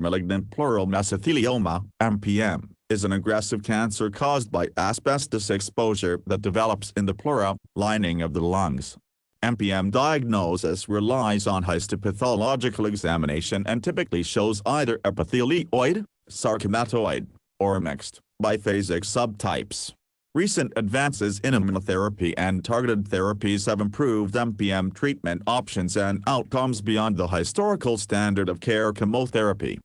Malignant pleural mesothelioma, MPM, is an aggressive cancer caused by asbestos exposure that develops in the pleura lining of the lungs. MPM diagnosis relies on histopathological examination and typically shows either epithelioid, sarcomatoid, or mixed, biphasic subtypes. Recent advances in immunotherapy and targeted therapies have improved MPM treatment options and outcomes beyond the historical standard of care chemotherapy.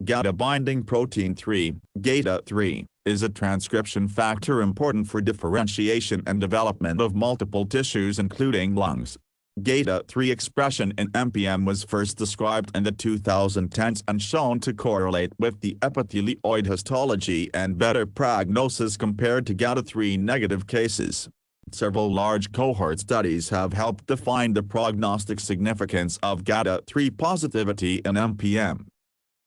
GATA-binding protein 3, GATA3, is a transcription factor important for differentiation and development of multiple tissues including lungs. GATA3 expression in MPM was first described in the 2010s and shown to correlate with the epithelioid histology and better prognosis compared to GATA3 negative cases. Several large cohort studies have helped define the prognostic significance of GATA3 positivity in MPM.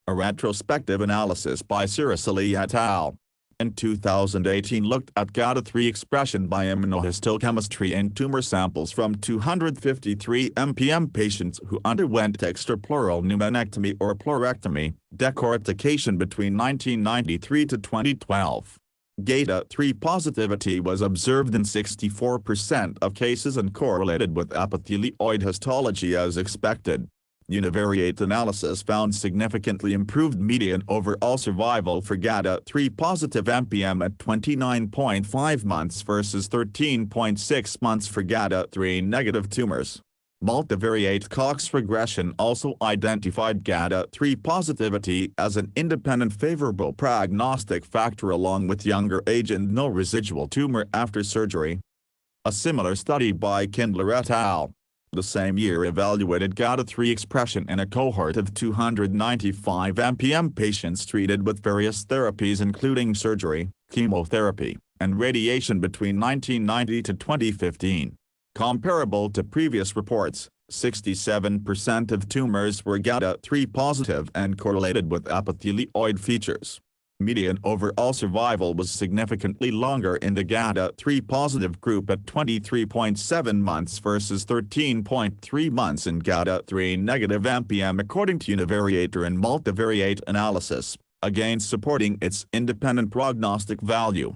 A retrospective analysis by Ciricilli et al. In 2018 looked at GATA3 expression by immunohistochemistry in tumor samples from 253 MPM patients who underwent extrapleural pneumonectomy or pleurectomy, decortication between 1993 to 2012. GATA3 positivity was observed in 64% of cases and correlated with epithelioid histology as expected. Univariate analysis found significantly improved median overall survival for GATA3 positive MPM at 29.5 months versus 13.6 months for GATA3 negative tumors. Multivariate Cox regression also identified GATA3 positivity as an independent favorable prognostic factor along with younger age and no residual tumor after surgery. A similar study by Kindler et al. The same year evaluated GATA3 expression in a cohort of 295 MPM patients treated with various therapies including surgery, chemotherapy, and radiation between 1990 to 2015. Comparable to previous reports, 67% of tumors were GATA3 positive and correlated with epithelioid features. Median overall survival was significantly longer in the GATA3 positive group at 23.7 months versus 13.3 months in GATA3 negative MPM according to univariate and multivariate analysis, again supporting its independent prognostic value.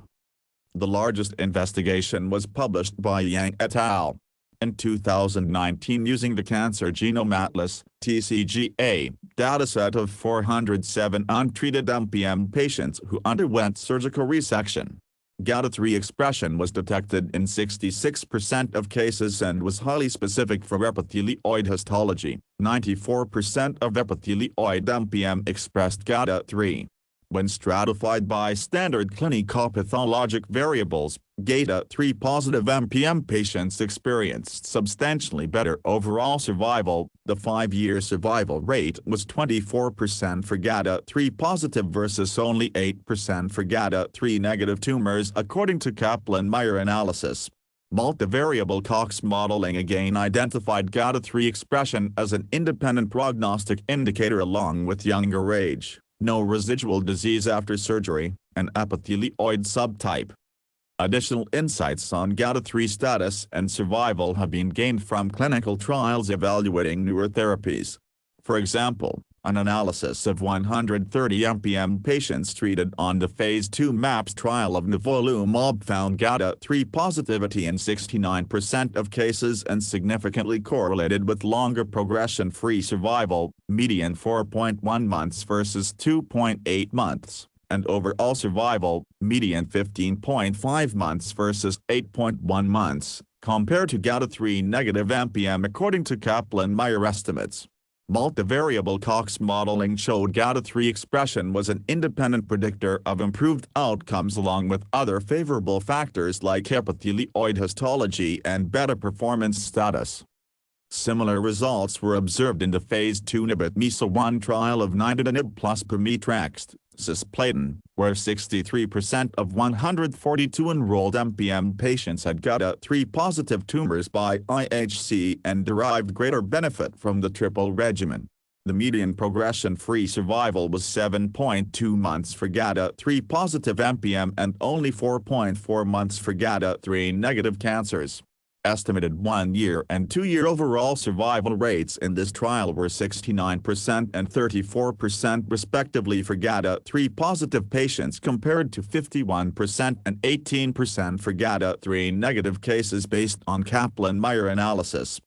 The largest investigation was published by Yang et al. In 2019 using the Cancer Genome Atlas (TCGA) dataset of 407 untreated MPM patients who underwent surgical resection. GATA3 expression was detected in 66% of cases and was highly specific for epithelioid histology. 94% of epithelioid MPM expressed GATA3. When stratified by standard clinicopathologic variables, GATA3 positive MPM patients experienced substantially better overall survival. The 5-year survival rate was 24% for GATA3 positive versus only 8% for GATA3 negative tumors according to Kaplan-Meier analysis. Multivariable Cox modeling again identified GATA3 expression as an independent prognostic indicator along with younger age, no residual disease after surgery, and epithelioid subtype. Additional insights on GATA3 status and survival have been gained from clinical trials evaluating newer therapies. For example, an analysis of 130 MPM patients treated on the Phase 2 MAPS trial of nivolumab found GATA3 positivity in 69% of cases and significantly correlated with longer progression-free survival, median 4.1 months versus 2.8 months, and overall survival, median 15.5 months versus 8.1 months, compared to GATA3 negative MPM according to Kaplan-Meier estimates. Multivariable Cox modeling showed GATA3 expression was an independent predictor of improved outcomes along with other favorable factors like epithelioid histology and better performance status. Similar results were observed in the Phase 2 NIBIT-MESO-1 trial of nintedanib plus pemetrexed, cisplatin, where 63% of 142 enrolled MPM patients had GATA3 positive tumors by IHC and derived greater benefit from the triple regimen. The median progression-free survival was 7.2 months for GATA3 positive MPM and only 4.4 months for GATA3 negative cancers. Estimated 1-year and 2-year overall survival rates in this trial were 69% and 34% respectively for GATA3 positive patients compared to 51% and 18% for GATA3 negative cases based on Kaplan-Meier analysis.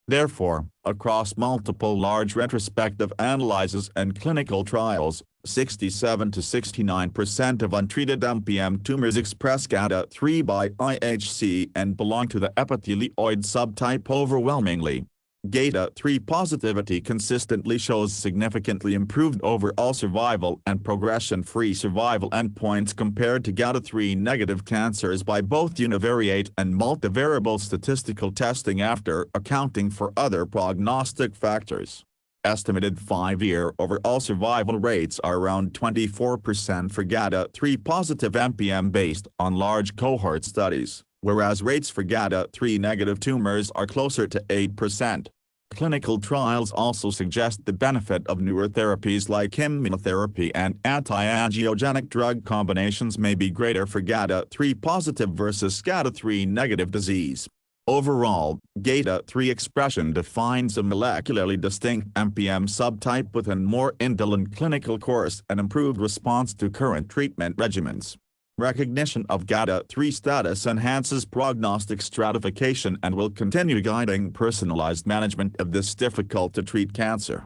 Therefore, across multiple large retrospective analyses and clinical trials, 67 to 69% of untreated MPM tumors express GATA3 by IHC and belong to the epithelioid subtype overwhelmingly. GATA3 positivity consistently shows significantly improved overall survival and progression-free survival endpoints compared to GATA3 negative cancers by both univariate and multivariable statistical testing after accounting for other prognostic factors. Estimated 5-year overall survival rates are around 24% for GATA3 positive MPM based on large cohort studies, whereas rates for GATA3 negative tumors are closer to 8%. Clinical trials also suggest the benefit of newer therapies like immunotherapy and anti-angiogenic drug combinations may be greater for GATA3 positive versus GATA3 negative disease. Overall, GATA3 expression defines a molecularly distinct MPM subtype with a more indolent clinical course and improved response to current treatment regimens. Recognition of GATA3 status enhances prognostic stratification and will continue guiding personalized management of this difficult-to-treat cancer.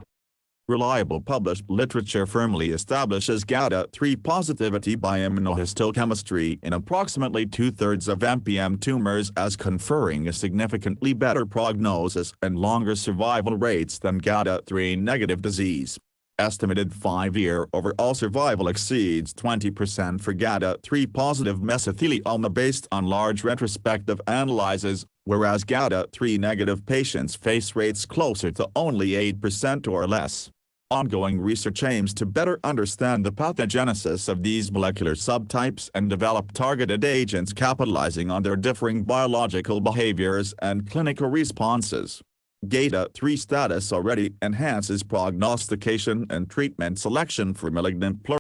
Reliable published literature firmly establishes GATA3 positivity by immunohistochemistry in approximately 2/3 of MPM tumors as conferring a significantly better prognosis and longer survival rates than GATA3 negative disease. Estimated 5-year overall survival exceeds 20% for GATA3 positive mesothelioma based on large retrospective analyses, whereas GATA3 negative patients face rates closer to only 8% or less. Ongoing research aims to better understand the pathogenesis of these molecular subtypes and develop targeted agents capitalizing on their differing biological behaviors and clinical responses. GATA3 status already enhances prognostication and treatment selection for malignant pleural